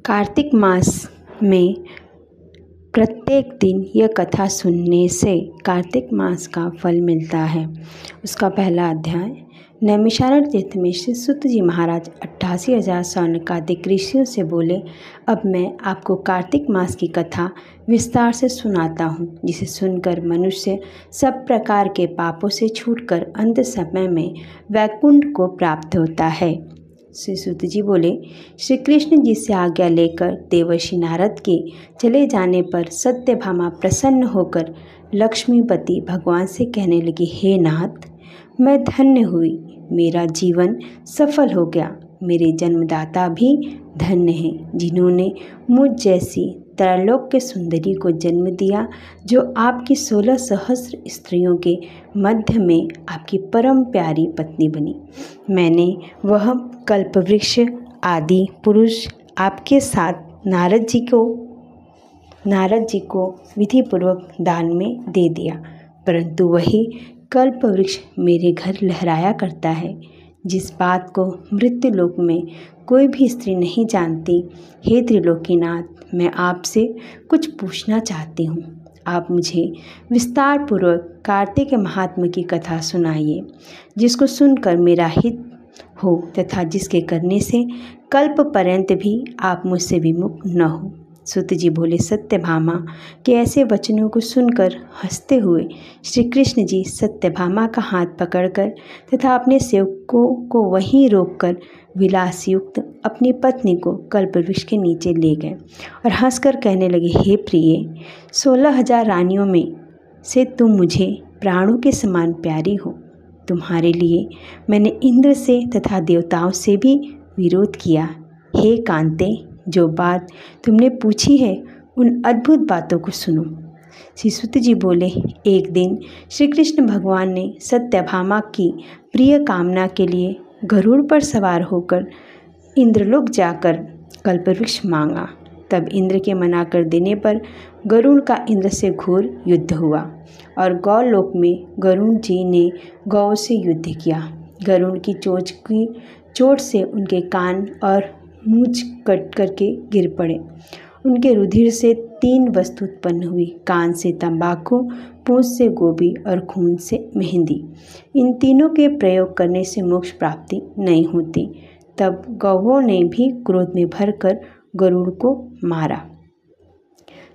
कार्तिक मास में प्रत्येक दिन यह कथा सुनने से कार्तिक मास का फल मिलता है। उसका पहला अध्याय। नैमिषारण्य तीर्थ में श्री सूत जी महाराज 88,000 शौनकादिक ऋषियों से बोले, अब मैं आपको कार्तिक मास की कथा विस्तार से सुनाता हूँ, जिसे सुनकर मनुष्य सब प्रकार के पापों से छूटकर अंत समय में वैकुंठ को प्राप्त होता है। श्री सूत जी बोले, श्री कृष्ण जी से आज्ञा लेकर देवर्षि नारद के चले जाने पर सत्यभामा प्रसन्न होकर लक्ष्मीपति भगवान से कहने लगी, हे नाथ, मैं धन्य हुई, मेरा जीवन सफल हो गया। मेरे जन्मदाता भी धन्य हैं, जिन्होंने मुझ जैसी त्रैलोक्य सुंदरी को जन्म दिया, जो आपकी 16 सहस्त्र स्त्रियों के मध्य में आपकी परम प्यारी पत्नी बनी। मैंने वह कल्पवृक्ष आदि पुरुष आपके साथ नारद जी को विधिपूर्वक दान में दे दिया, परंतु वही कल्पवृक्ष मेरे घर लहराया करता है, जिस बात को मृत्युलोक में कोई भी स्त्री नहीं जानती। हे त्रिलोकीनाथ, मैं आपसे कुछ पूछना चाहती हूँ। आप मुझे विस्तार पूर्वक कार्तिक महात्मा की कथा सुनाइए, जिसको सुनकर मेरा हित हो तथा जिसके करने से कल्प पर्यंत भी आप मुझसे विमुख न हो। सूत जी बोले, सत्यभामा के ऐसे वचनों को सुनकर हंसते हुए श्री कृष्ण जी सत्यभामा का हाथ पकड़कर तथा अपने सेवकों को वहीं रोककर विलास युक्त अपनी पत्नी को कल्पवृक्ष के नीचे ले गए और हंसकर कहने लगे, हे प्रिय, 16,000 रानियों में से तुम मुझे प्राणों के समान प्यारी हो। तुम्हारे लिए मैंने इंद्र से तथा देवताओं से भी विरोध किया। हे कांते, जो बात तुमने पूछी है उन अद्भुत बातों को सुनो। श्री सूत जी बोले, एक दिन श्री कृष्ण भगवान ने सत्यभामा की प्रिय कामना के लिए गरुड़ पर सवार होकर इंद्रलोक जाकर कल्पवृक्ष मांगा। तब इंद्र के मना कर देने पर गरुड़ का इंद्र से घोर युद्ध हुआ और गौलोक में गरुड़ जी ने गौ से युद्ध किया। गरुड़ की चोट से उनके कान और मूंछ कट करके गिर पड़े। उनके रुधिर से 3 वस्तु उत्पन्न हुई, कान से तंबाकू, पूंछ से गोभी और खून से मेहंदी। इन तीनों के प्रयोग करने से मोक्ष प्राप्ति नहीं होती। तब गौवों ने भी क्रोध में भरकर गरुड़ को मारा,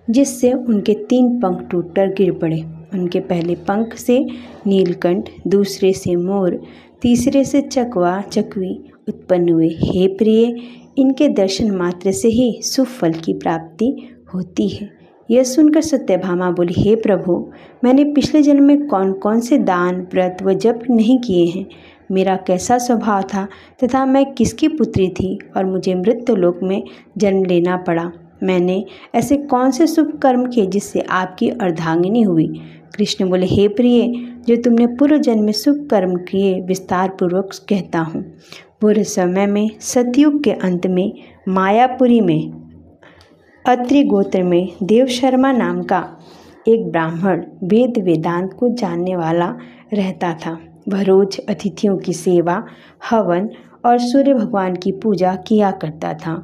जिससे उनके 3 पंख टूटकर गिर पड़े। उनके पहले पंख से नीलकंठ, दूसरे से मोर, तीसरे से चकवा चकवी उत्पन्न हुए। हे प्रिय, इनके दर्शन मात्र से ही सुफल की प्राप्ति होती है। यह सुनकर सत्यभामा बोली, हे प्रभु, मैंने पिछले जन्म में कौन कौन से दान, व्रत व जप नहीं किए हैं। मेरा कैसा स्वभाव था तथा मैं किसकी पुत्री थी और मुझे मृत्युलोक में जन्म लेना पड़ा। मैंने ऐसे कौन से शुभ कर्म किए जिससे आपकी अर्धांगिनी हुई। कृष्ण बोले, हे प्रिय, जो तुमने पूर्व जन्म में शुभ कर्म किए विस्तार पूर्वक कहता हूँ। पूर्व समय में सतयुग के अंत में मायापुरी में अत्रि गोत्र में देवशर्मा नाम का एक ब्राह्मण वेद वेदांत को जानने वाला रहता था। वह रोज अतिथियों की सेवा, हवन और सूर्य भगवान की पूजा किया करता था।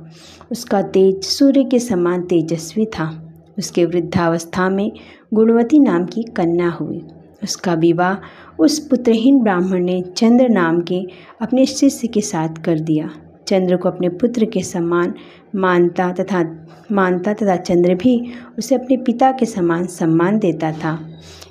उसका तेज सूर्य के समान तेजस्वी था। उसके वृद्धावस्था में गुणवती नाम की कन्या हुई। उसका विवाह उस पुत्रहीन ब्राह्मण ने चंद्र नाम के अपने शिष्य के साथ कर दिया। चंद्र को अपने पुत्र के समान मानता तथा चंद्र भी उसे अपने पिता के समान सम्मान देता था।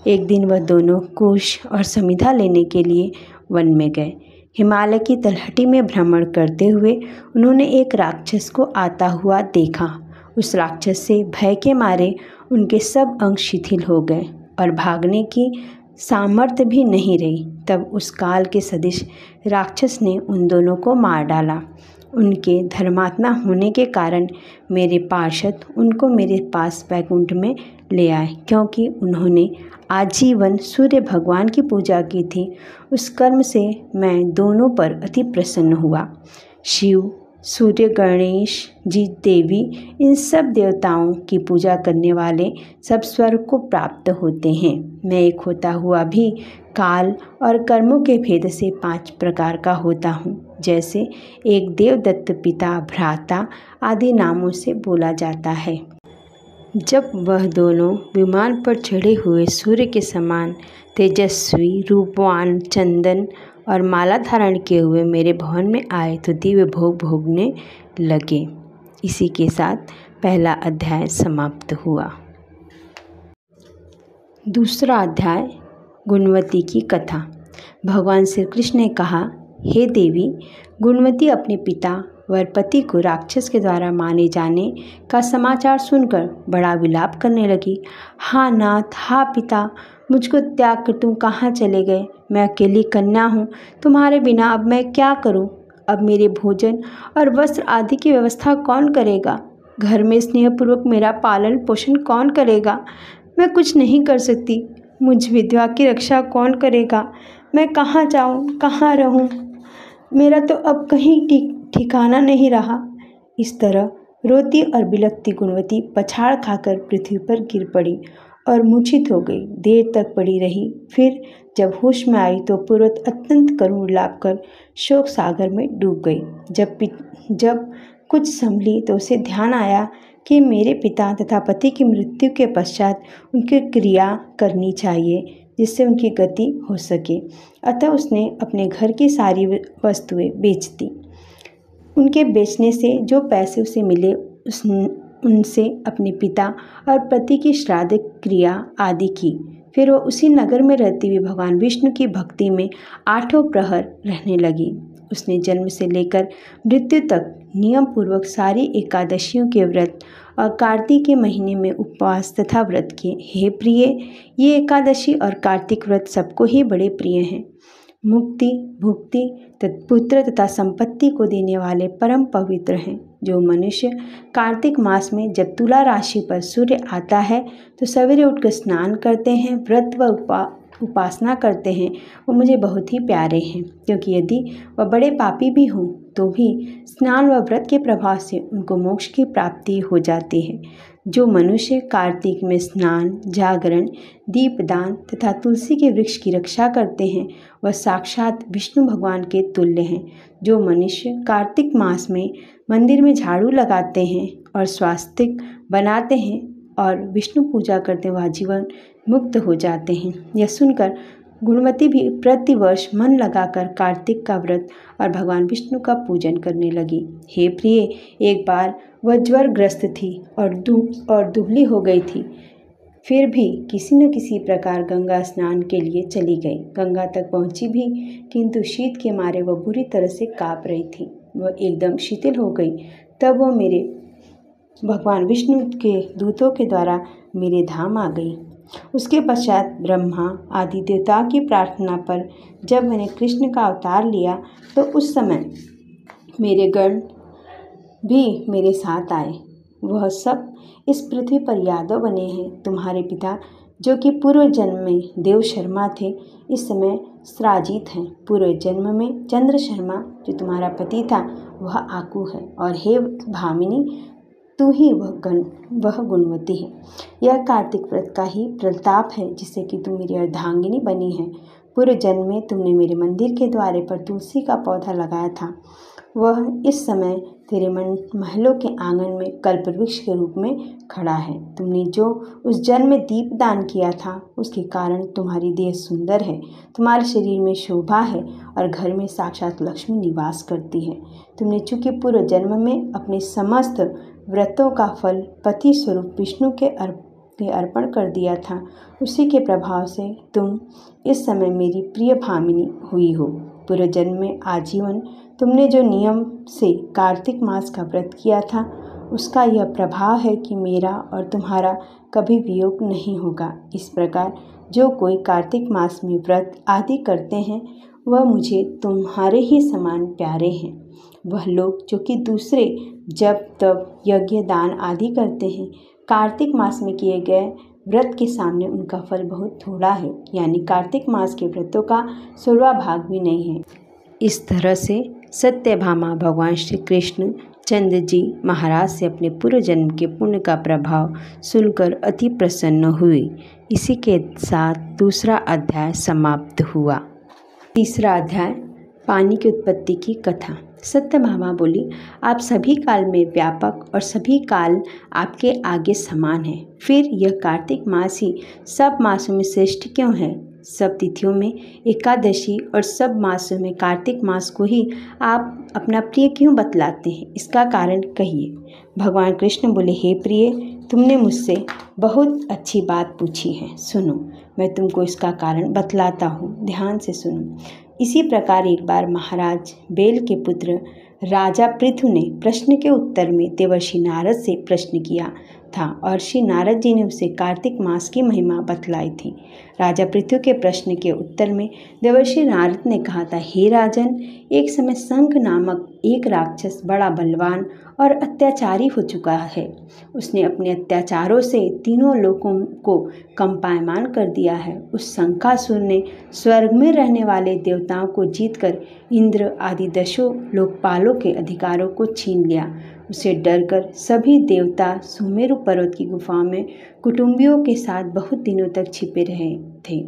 एक दिन वह दोनों कुश और समिधा लेने के लिए वन में गए। हिमालय की तलहटी में भ्रमण करते हुए उन्होंने एक राक्षस को आता हुआ देखा। उस राक्षस से भय के मारे उनके सब अंग शिथिल हो गए और भागने की सामर्थ्य भी नहीं रही। तब उस काल के सदृश राक्षस ने उन दोनों को मार डाला। उनके धर्मात्मा होने के कारण मेरे पार्षद उनको मेरे पास वैकुंठ में ले आए, क्योंकि उन्होंने आजीवन सूर्य भगवान की पूजा की थी। उस कर्म से मैं दोनों पर अति प्रसन्न हुआ। शिव सूर्य, गणेश जी, देवी, इन सब देवताओं की पूजा करने वाले सब स्वर्ग को प्राप्त होते हैं। मैं एक होता हुआ भी काल और कर्मों के भेद से 5 प्रकार का होता हूँ। जैसे एक देवदत्त, पिता, भ्राता आदि नामों से बोला जाता है। जब वह दोनों विमान पर चढ़े हुए सूर्य के समान तेजस्वी, रूपवान, चंदन और माला धारण किए हुए मेरे भवन में आए तो दिव्य भोग भोगने लगे। इसी के साथ पहला अध्याय समाप्त हुआ। दूसरा अध्याय, गुणवती की कथा। भगवान श्री कृष्ण ने कहा, हे देवी, गुणवती अपने पिता वरपति को राक्षस के द्वारा माने जाने का समाचार सुनकर बड़ा विलाप करने लगी। हाँ नाथ, हाँ पिता, मुझको त्याग कर तुम कहाँ चले गए? मैं अकेली कन्या हूँ, तुम्हारे बिना अब मैं क्या करूँ? अब मेरे भोजन और वस्त्र आदि की व्यवस्था कौन करेगा? घर में स्नेहपूर्वक मेरा पालन पोषण कौन करेगा? मैं कुछ नहीं कर सकती। मुझ विधवा की रक्षा कौन करेगा? मैं कहाँ जाऊँ, कहाँ रहूँ? मेरा तो अब कहीं ठिकाना नहीं रहा। इस तरह रोती और बिलखती गुणवती पछाड़ खाकर पृथ्वी पर गिर पड़ी और मूर्छित हो गई। देर तक पड़ी रही। फिर जब होश में आई तो पूर्वत अत्यंत करुण विलाप कर शोक सागर में डूब गई। जब कुछ संभली तो उसे ध्यान आया कि मेरे पिता तथा पति की मृत्यु के पश्चात उनकी क्रिया करनी चाहिए जिससे उनकी गति हो सके। अतः उसने अपने घर की सारी वस्तुएं बेच दी। उनके बेचने से जो पैसे उसे मिले उनसे अपने पिता और पति की श्राद्ध क्रिया आदि की। फिर वह उसी नगर में रहती हुई भगवान विष्णु की भक्ति में 8 प्रहर रहने लगी। उसने जन्म से लेकर मृत्यु तक नियम पूर्वक सारी एकादशियों के व्रत और कार्तिक के महीने में उपवास तथा व्रत किए। हे प्रिय, ये एकादशी और कार्तिक व्रत सबको ही बड़े प्रिय हैं। मुक्ति, भुक्ति, पुत्र तथा संपत्ति को देने वाले परम पवित्र हैं। जो मनुष्य कार्तिक मास में जब तुला राशि पर सूर्य आता है तो सवेरे उठकर स्नान करते हैं, व्रत व उपासना करते हैं, वो मुझे बहुत ही प्यारे हैं, क्योंकि यदि वह बड़े पापी भी हों तो भी स्नान व व्रत के प्रभाव से उनको मोक्ष की प्राप्ति हो जाती है। जो मनुष्य कार्तिक में स्नान, जागरण, दीपदान तथा तुलसी के वृक्ष की रक्षा करते हैं वह साक्षात विष्णु भगवान के तुल्य हैं। जो मनुष्य कार्तिक मास में मंदिर में झाड़ू लगाते हैं और स्वास्तिक बनाते हैं और विष्णु पूजा करते वह जीवन मुक्त हो जाते हैं। यह सुनकर गुणवती भी प्रतिवर्ष मन लगाकर कार्तिक का व्रत और भगवान विष्णु का पूजन करने लगी। हे प्रिय, एक बार वह ज्वरग्रस्त थी और दुबली हो गई थी। फिर भी किसी न किसी प्रकार गंगा स्नान के लिए चली गई। गंगा तक पहुंची भी, किंतु शीत के मारे वह बुरी तरह से काँप रही थी। वह एकदम शिथिल हो गई। तब वह मेरे भगवान विष्णु के दूतों के द्वारा मेरे धाम आ गई। उसके पश्चात ब्रह्मा आदि देवताओं की प्रार्थना पर जब मैंने कृष्ण का अवतार लिया तो उस समय मेरे गण भी मेरे साथ आए। वह सब इस पृथ्वी पर यादव बने हैं। तुम्हारे पिता जो कि पूर्व जन्म में देव शर्मा थे, इस समय श्राजित हैं। पूर्व जन्म में चंद्र शर्मा जो तुम्हारा पति था वह आकू है, और हे भामिनी, तू ही वह गुणवती है। यह कार्तिक व्रत का ही प्रताप है जिससे कि तुम मेरी अर्धांगिनी बनी है। पूर्व जन्म में तुमने मेरे मंदिर के द्वारे पर तुलसी का पौधा लगाया था। वह इस समय तेरे महलों के आंगन में कल्पवृक्ष के रूप में खड़ा है। तुमने जो उस जन्म में दीप दान किया था उसके कारण तुम्हारी देह सुंदर है, तुम्हारे शरीर में शोभा है और घर में साक्षात लक्ष्मी निवास करती है। तुमने चूंकि पूर्व जन्म में अपने समस्त व्रतों का फल पति स्वरूप विष्णु के अर्पण कर दिया था, उसी के प्रभाव से तुम इस समय मेरी प्रिय भामिनी हुई हो। पूर्व जन्म में आजीवन तुमने जो नियम से कार्तिक मास का व्रत किया था उसका यह प्रभाव है कि मेरा और तुम्हारा कभी वियोग नहीं होगा। इस प्रकार जो कोई कार्तिक मास में व्रत आदि करते हैं वह मुझे तुम्हारे ही समान प्यारे हैं। वह लोग जो कि दूसरे जप तप यज्ञ दान आदि करते हैं, कार्तिक मास में किए गए व्रत के सामने उनका फल बहुत थोड़ा है, यानी कार्तिक मास के व्रतों का 16वां भाग भी नहीं है। इस तरह से सत्यभामा भगवान श्री कृष्ण चंद्र जी महाराज से अपने पूर्व जन्म के पुण्य का प्रभाव सुनकर अति प्रसन्न हुए। इसी के साथ दूसरा अध्याय समाप्त हुआ। तीसरा अध्याय, पानी की उत्पत्ति की कथा। सत्यभामा बोली, आप सभी काल में व्यापक और सभी काल आपके आगे समान हैं। फिर यह कार्तिक मास ही सब मासों में श्रेष्ठ क्यों है? सब तिथियों में एकादशी और सब मासों में कार्तिक मास को ही आप अपना प्रिय क्यों बतलाते हैं? इसका कारण कहिए। भगवान कृष्ण बोले, हे प्रिय, तुमने मुझसे बहुत अच्छी बात पूछी है। सुनो, मैं तुमको इसका कारण बतलाता हूँ, ध्यान से सुनो। इसी प्रकार एक बार महाराज बेल के पुत्र राजा पृथु ने प्रश्न के उत्तर में देवर्षि नारद से प्रश्न किया था और श्री नारद जी ने उसे कार्तिक मास की महिमा बतलाई थी। राजा पृथु के प्रश्न के उत्तर में देवर्षि नारद ने कहा था, हे राजन, एक समय शंख नामक एक राक्षस बड़ा बलवान और अत्याचारी हो चुका है। उसने अपने अत्याचारों से तीनों लोकों को कंपायमान कर दिया है। उस शंखासुर ने स्वर्ग में रहने वाले देवताओं को जीतकर इंद्र आदि दशों लोकपालों के अधिकारों को छीन लिया। उसे डरकर सभी देवता सुमेरु पर्वत की गुफाओं में कुटुंबियों के साथ बहुत दिनों तक छिपे रहे थे।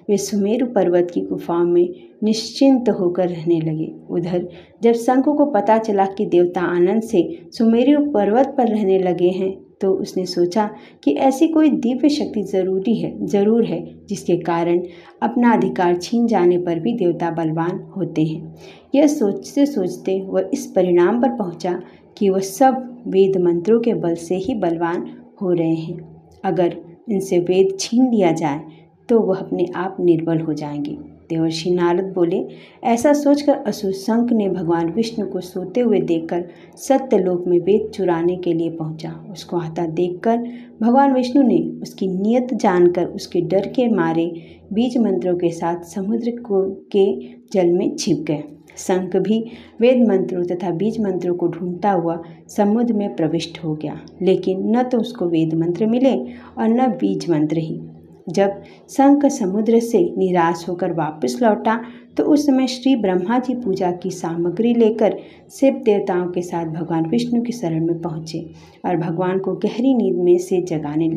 वे सुमेरु पर्वत की गुफाओं में निश्चिंत होकर रहने लगे। उधर जब शंख को पता चला कि देवता आनंद से सुमेरु पर्वत पर रहने लगे हैं, तो उसने सोचा कि ऐसी कोई दिव्य शक्ति जरूर है जिसके कारण अपना अधिकार छीन जाने पर भी देवता बलवान होते हैं। यह सोचते सोचते वह इस परिणाम पर पहुंचा कि वह सब वेद मंत्रों के बल से ही बलवान हो रहे हैं। अगर इनसे वेद छीन लिया जाए तो वह अपने आप निर्बल हो जाएंगे। देवर्षि नारद बोले, ऐसा सोचकर असुर शंख ने भगवान विष्णु को सोते हुए देखकर सत्यलोक में वेद चुराने के लिए पहुंचा। उसको आता देखकर भगवान विष्णु ने उसकी नीयत जानकर उसके डर के मारे बीज मंत्रों के साथ समुद्र के जल में छिप गए। शंख भी वेद मंत्रों तथा बीज मंत्रों को ढूंढता हुआ समुद्र में प्रविष्ट हो गया, लेकिन न तो उसको वेद मंत्र मिले और न बीज मंत्र ही। जब शंख समुद्र से निराश होकर वापस लौटा तो उस समय श्री ब्रह्मा जी पूजा की सामग्री लेकर शिव देवताओं के साथ भगवान विष्णु की शरण में पहुँचे और भगवान को गहरी नींद में से जगाने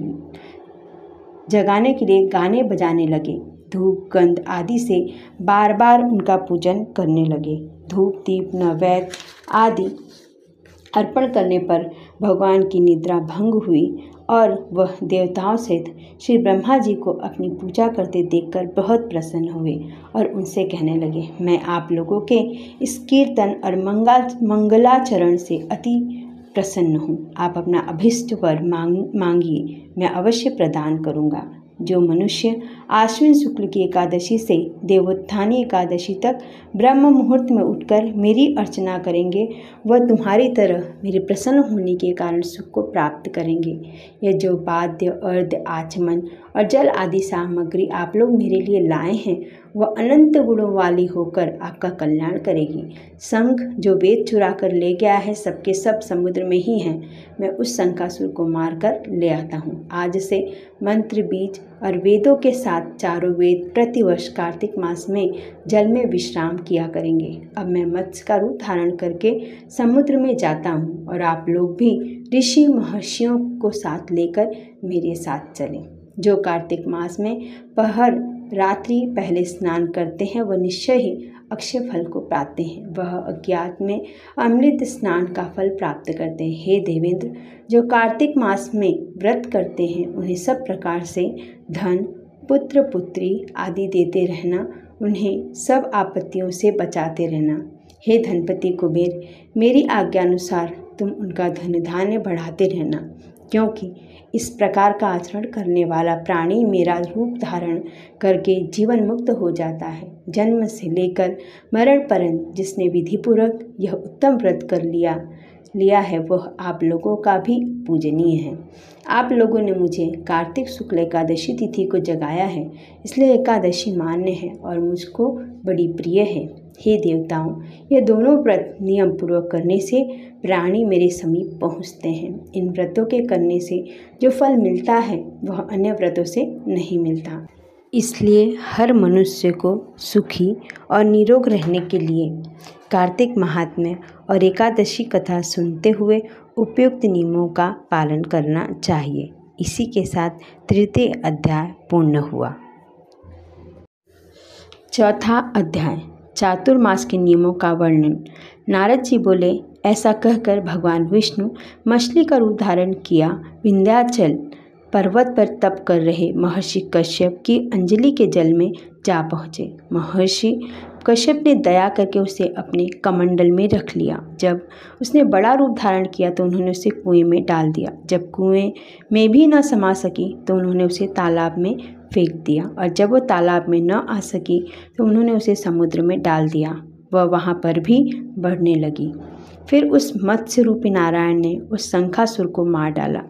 के लिए गाने बजाने लगे। धूप गंध आदि से बार बार उनका पूजन करने लगे। धूप दीप नैवेद्य आदि अर्पण करने पर भगवान की निद्रा भंग हुई और वह देवताओं सहित श्री ब्रह्मा जी को अपनी पूजा करते देखकर बहुत प्रसन्न हुए और उनसे कहने लगे, मैं आप लोगों के इस कीर्तन और मंगलाचरण से अति प्रसन्न हूँ। आप अपना अभिष्ट वर मांगिए, मैं अवश्य प्रदान करूँगा। जो मनुष्य आश्विन शुक्ल की एकादशी से देवोत्थानी एकादशी तक ब्रह्म मुहूर्त में उठकर मेरी अर्चना करेंगे, वह तुम्हारी तरह मेरे प्रसन्न होने के कारण सुख को प्राप्त करेंगे। यह जो वाद्य अर्घ्य आचमन और जल आदि सामग्री आप लोग मेरे लिए लाए हैं, वह अनंत गुणों वाली होकर आपका कल्याण करेगी। शंख जो वेद चुरा कर ले गया है, सबके सब समुद्र में ही हैं। मैं उस शंखासुर को मारकर ले आता हूँ। आज से मंत्र बीज और वेदों के साथ चारों वेद प्रतिवर्ष कार्तिक मास में जल में विश्राम किया करेंगे। अब मैं मत्स्य का रूप धारण करके समुद्र में जाता हूँ और आप लोग भी ऋषि महर्षियों को साथ लेकर मेरे साथ चलें। जो कार्तिक मास में पहर रात्रि पहले स्नान करते हैं, वह निश्चय ही अक्षय फल को पाते हैं। वह अज्ञात में अमृत स्नान का फल प्राप्त करते हैं। हे देवेंद्र, जो कार्तिक मास में व्रत करते हैं, उन्हें सब प्रकार से धन पुत्र पुत्री आदि देते रहना, उन्हें सब आपत्तियों से बचाते रहना। हे धनपति कुबेर, मेरी आज्ञानुसार तुम उनका धन धान्य बढ़ाते रहना, क्योंकि इस प्रकार का आचरण करने वाला प्राणी मेरा रूप धारण करके जीवन मुक्त हो जाता है। जन्म से लेकर मरण पर्यंत जिसने विधिपूर्वक यह उत्तम व्रत कर लिया है, वह आप लोगों का भी पूजनीय है। आप लोगों ने मुझे कार्तिक शुक्ल एकादशी तिथि को जगाया है, इसलिए एकादशी मान्य है और मुझको बड़ी प्रिय है। हे देवताओं, ये दोनों व्रत नियम पूर्वक करने से प्राणी मेरे समीप पहुँचते हैं। इन व्रतों के करने से जो फल मिलता है, वह अन्य व्रतों से नहीं मिलता। इसलिए हर मनुष्य को सुखी और निरोग रहने के लिए कार्तिक महात्म्य और एकादशी कथा सुनते हुए उपयुक्त नियमों का पालन करना चाहिए। इसी के साथ तृतीय अध्याय पूर्ण हुआ। चौथा अध्याय चातुर्मास के नियमों का वर्णन। नारद जी बोले, ऐसा कहकर भगवान विष्णु मछली का रूप धारण किया विंध्याचल पर्वत पर तप कर रहे महर्षि कश्यप की अंजलि के जल में जा पहुँचे। महर्षि कश्यप ने दया करके उसे अपने कमंडल में रख लिया। जब उसने बड़ा रूप धारण किया तो उन्होंने उसे कुएं में डाल दिया। जब कुएं में भी न समा सकी तो उन्होंने उसे तालाब में फेंक दिया, और जब वो तालाब में न आ सकी तो उन्होंने उसे समुद्र में डाल दिया। वह वहाँ पर भी बढ़ने लगी। फिर उस मत्स्य रूपी नारायण ने उस शंखासुर को मार डाला।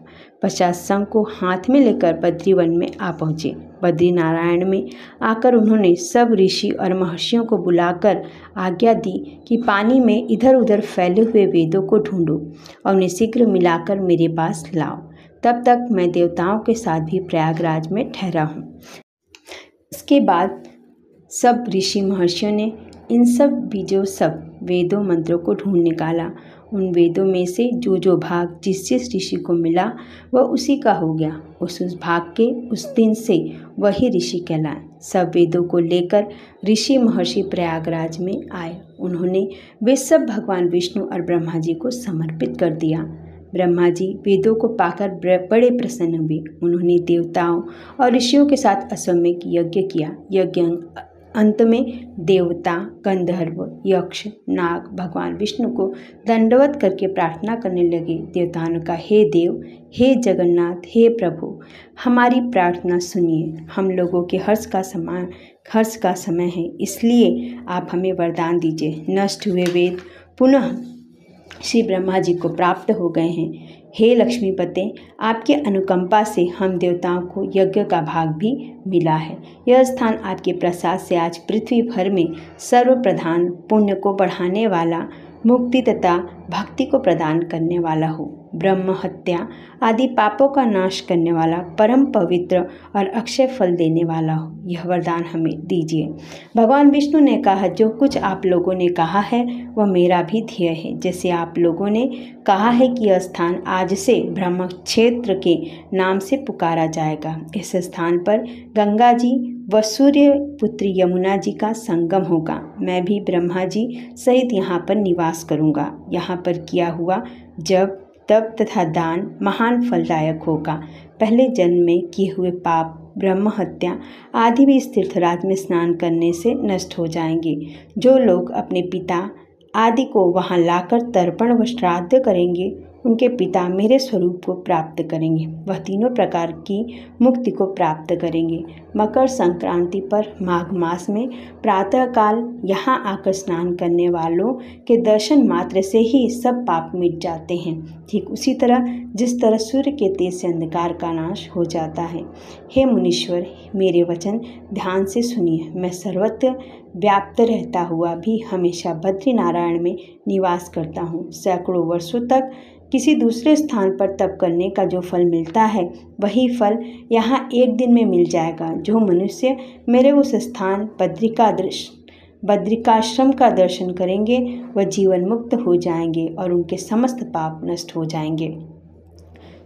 पश्चात शंख को हाथ में लेकर बद्रीवन में आ पहुँचे। बद्री नारायण में आकर उन्होंने सब ऋषि और महर्षियों को बुलाकर आज्ञा दी कि पानी में इधर उधर फैले हुए वेदों को ढूंढो और उन्हें शीघ्र मिलाकर मेरे पास लाओ। तब तक मैं देवताओं के साथ भी प्रयागराज में ठहरा हूँ। इसके बाद सब ऋषि महर्षियों ने इन सब वेदों मंत्रों को ढूंढ निकाला। उन वेदों में से जो भाग जिस ऋषि को मिला वह उसी का हो गया। उस भाग के उस दिन से वही ऋषि कहलाए। सब वेदों को लेकर ऋषि महर्षि प्रयागराज में आए। उन्होंने वे सब भगवान विष्णु और ब्रह्मा जी को समर्पित कर दिया। ब्रह्मा जी वेदों को पाकर बड़े प्रसन्न हुए। उन्होंने देवताओं और ऋषियों के साथ अश्वमेध यज्ञ किया। यज्ञ अंत में देवता, गंधर्व, यक्ष, नाग भगवान विष्णु को दंडवत करके प्रार्थना करने लगे। देवताओं ने कहा, हे देव, हे जगन्नाथ, हे प्रभु, हमारी प्रार्थना सुनिए। हम लोगों के हर्ष का समय है, इसलिए आप हमें वरदान दीजिए। नष्ट हुए वेद पुनः श्री ब्रह्मा जी को प्राप्त हो गए हैं। हे लक्ष्मीपते, आपकी अनुकंपा से हम देवताओं को यज्ञ का भाग भी मिला है। यह स्थान आपके प्रसाद से आज पृथ्वी भर में सर्वप्रधान, पुण्य को बढ़ाने वाला, मुक्ति तथा भक्ति को प्रदान करने वाला हो। ब्रह्म हत्या आदि पापों का नाश करने वाला, परम पवित्र और अक्षय फल देने वाला हो। यह वरदान हमें दीजिए। भगवान विष्णु ने कहा, जो कुछ आप लोगों ने कहा है वह मेरा भी ध्येय है। जैसे आप लोगों ने कहा है कि यह स्थान आज से ब्रह्म क्षेत्र के नाम से पुकारा जाएगा। इस स्थान पर गंगा जी व सूर्य पुत्री यमुना जी का संगम होगा। मैं भी ब्रह्मा जी सहित यहाँ पर निवास करूँगा। यहाँ पर किया हुआ जप, तप तथा दान महान फलदायक होगा। पहले जन्म में किए हुए पाप, ब्रह्म हत्या आदि भी इस तीर्थराज में स्नान करने से नष्ट हो जाएंगे। जो लोग अपने पिता आदि को वहाँ लाकर तर्पण व श्राद्ध करेंगे, उनके पिता मेरे स्वरूप को प्राप्त करेंगे। वह तीनों प्रकार की मुक्ति को प्राप्त करेंगे। मकर संक्रांति पर माघ मास में प्रातःकाल यहाँ आकर स्नान करने वालों के दर्शन मात्र से ही सब पाप मिट जाते हैं। ठीक उसी तरह जिस तरह सूर्य के तेज से अंधकार का नाश हो जाता है। हे मुनीश्वर, मेरे वचन ध्यान से सुनिए। मैं सर्वत्र व्याप्त रहता हुआ भी हमेशा बद्री नारायण में निवास करता हूँ। सैकड़ों वर्षों तक किसी दूसरे स्थान पर तप करने का जो फल मिलता है, वही फल यहाँ एक दिन में मिल जाएगा। जो मनुष्य मेरे उस स्थान बद्रिकाश्रम का दर्शन करेंगे, वह जीवन मुक्त हो जाएंगे और उनके समस्त पाप नष्ट हो जाएंगे।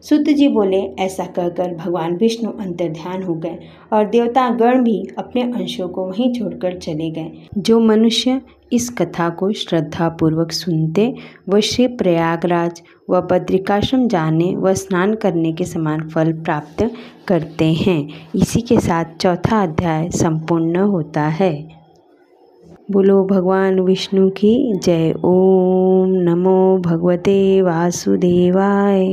सूत जी बोले, ऐसा कहकर भगवान विष्णु अंतर्ध्यान हो गए और देवता गण भी अपने अंशों को वहीं छोड़कर चले गए। जो मनुष्य इस कथा को श्रद्धापूर्वक सुनते, वह श्री प्रयागराज व बद्रिकाश्रम जाने व स्नान करने के समान फल प्राप्त करते हैं। इसी के साथ चौथा अध्याय संपूर्ण होता है। बोलो भगवान विष्णु की जय। ओम नमो भगवते वासुदेवाय।